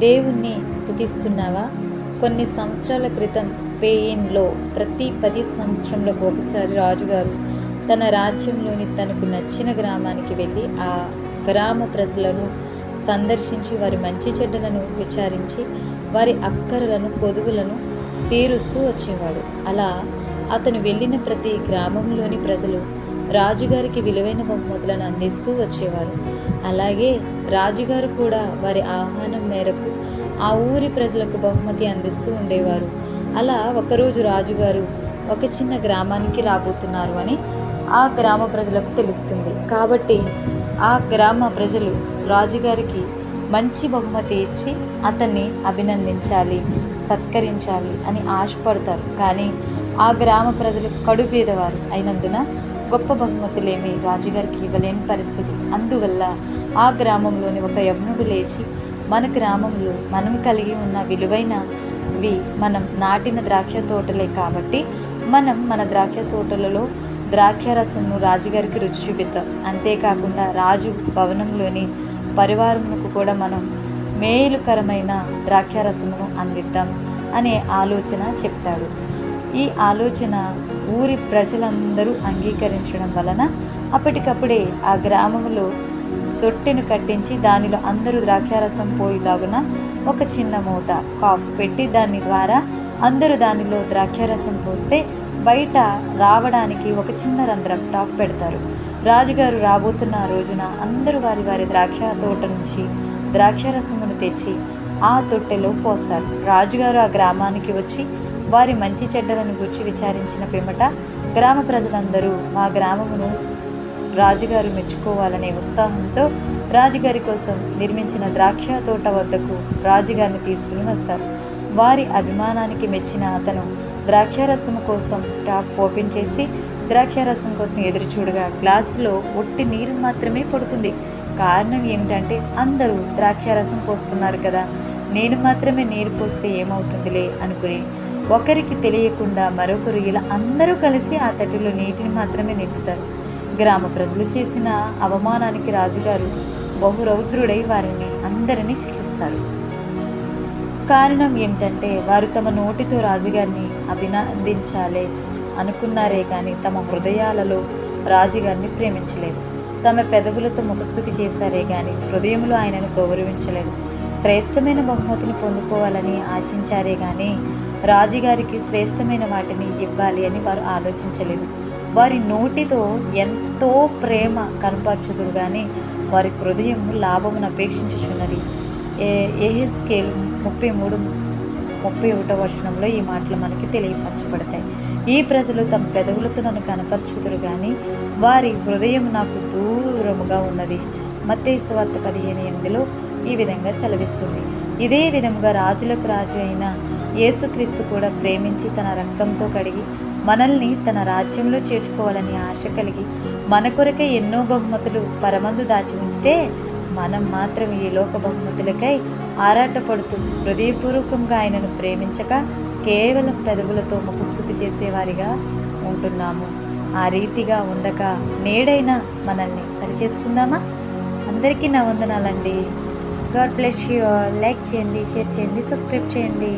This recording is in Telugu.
దేవుణ్ణి స్తుతిస్తున్నావా? కొన్ని సంవత్సరాల క్రితం స్పెయిన్లో ప్రతి 10 సంవత్సరంలోకి ఒకసారి రాజుగారు తన రాజ్యంలోని తనకు నచ్చిన గ్రామానికి వెళ్ళి ఆ గ్రామ ప్రజలను సందర్శించి వారి మంచి చెడ్డలను విచారించి వారి అక్కరలను కొదువులను తీరుస్తూ వచ్చేవాడు. అలా అతను వెళ్ళిన ప్రతి గ్రామంలోని ప్రజలు రాజుగారికి విలువైన బహుమతులను అందిస్తూ వచ్చేవారు. అలాగే రాజుగారు కూడా వారి ఆహ్వానం మేరకు ఆ ఊరి ప్రజలకు బహుమతి అందిస్తూ ఉండేవారు. అలా ఒకరోజు రాజుగారు ఒక చిన్న గ్రామానికి రాబోతున్నారు అని ఆ గ్రామ ప్రజలకు తెలుస్తుంది. కాబట్టి ఆ గ్రామ ప్రజలు రాజుగారికి మంచి బహుమతి ఇచ్చి అతన్ని అభినందించాలి, సత్కరించాలి అని ఆశపడతారు. కానీ ఆ గ్రామ ప్రజలు కడుపేదవారు అయినందున గొప్ప బహుమతులేమీ రాజుగారికి ఇవ్వలేని పరిస్థితి. అందువల్ల ఆ గ్రామంలోని ఒక యవ్వనుడు లేచి, మన గ్రామంలో మనం కలిగి ఉన్న విలువైనవి మనం నాటిన ద్రాక్ష తోటలే కాబట్టి మనం మన ద్రాక్ష తోటలలో ద్రాక్షారసంను రాజుగారికి రుచి చూపిద్దాం. అంతేకాకుండా రాజు భవనంలోని పరివారమునకు కూడా మనం మేలుకరమైన ద్రాక్షారసమును అందిద్దాం అనే ఆలోచన చెప్తాడు. ఈ ఆలోచన ఊరి ప్రజలందరూ అంగీకరించడం వలన అప్పటికప్పుడే ఆ గ్రామంలో తొట్టెను కట్టించి దానిలో అందరూ ద్రాక్షారసం పోయేలాగున ఒక చిన్న మూత కాప్ పెట్టి దాని ద్వారా అందరూ దానిలో ద్రాక్షారసం పోస్తే బయట రావడానికి ఒక చిన్న రంధ్రం టాప్ పెడతారు. రాజుగారు రాబోతున్న రోజున అందరూ వారి వారి ద్రాక్ష తోట నుంచి ద్రాక్షారసమును తెచ్చి ఆ తొట్టెలో పోస్తారు. రాజుగారు ఆ గ్రామానికి వచ్చి వారి మంచి చెడ్డలను గురించి విచారించిన పిమ్మట గ్రామ ప్రజలందరూ మా గ్రామమును రాజుగారు మెచ్చుకోవాలనే ఉత్సాహంతో రాజుగారి కోసం నిర్మించిన ద్రాక్ష తోట వద్దకు రాజుగారిని తీసుకుని వస్తారు. వారి అభిమానానికి మెచ్చిన అతను ద్రాక్షారసము కోసం టాప్ ఓపెన్ చేసి ద్రాక్షారసం కోసం ఎదురు చూడగా గ్లాసులో ఒట్టి నీరు మాత్రమే పడుతుంది. కారణం ఏమిటంటే అందరూ ద్రాక్షారసం పోస్తున్నారు కదా, నేను మాత్రమే నీరు పోస్తే ఏమవుతుందిలే అనుకుని ఒకరికి తెలియకుండా మరొకరు ఇలా అందరూ కలిసి ఆ తటిలో నీటిని మాత్రమే నింపుతారు. గ్రామ ప్రజలు చేసిన అవమానానికి రాజుగారు బహురౌద్రుడై వారిని అందరినీ శిక్షిస్తారు. కారణం ఏమిటంటే వారు తమ నోటితో రాజుగారిని అభినందించాలే అనుకున్నారే కానీ తమ హృదయాలలో రాజుగారిని ప్రేమించలేదు. తమ పెదవులతో ముఖస్థుతి చేశారే కానీ హృదయంలో ఆయనను గౌరవించలేదు. శ్రేష్టమైన బహుమతిని పొందుకోవాలని ఆశించారే కానీ రాజుగారికి శ్రేష్టమైన వాటిని ఇవ్వాలి అని వారు ఆలోచించలేదు. వారి నోటితో ఎంతో ప్రేమ కనపరచుదురు కానీ వారి హృదయం లాభమును అపేక్షించుచున్నది. యెహెజ్కేలు 33:31 ఈ మాటలు మనకి తెలియపరచబడతాయి. ఈ ప్రజలు తమ పెదవులతో నన్ను కనపరచుదురు కానీ వారి హృదయం నాకు దూరముగా ఉన్నది. మత్తయి సువార్త 15:8 ఈ విధంగా సెలవిస్తుంది. ఇదే విధముగా రాజులకు రాజు అయిన యేసుక్రీస్తు కూడా ప్రేమించి తన రక్తంతో కడిగి మనల్ని తన రాజ్యంలో చేర్చుకోవాలని ఆశ కలిగి మన కొరకై ఎన్నో బహుమతులు పరమందు దాచి ఉంచితే మనం మాత్రం ఈ లోక బహుమతులకై ఆరాటపడుతూ హృదయపూర్వకంగా ఆయనను ప్రేమించక కేవలం పెదవులతో ముఖస్థుతి చేసేవారిగా ఉంటున్నాము. ఆ రీతిగా ఉండక నేడైనా మనల్ని సరిచేసుకుందామా? అందరికీ నా వందనాలండి. God bless you all. Like చేయండి, షేర్ చేయండి, సబ్స్క్రైబ్ చేయండి.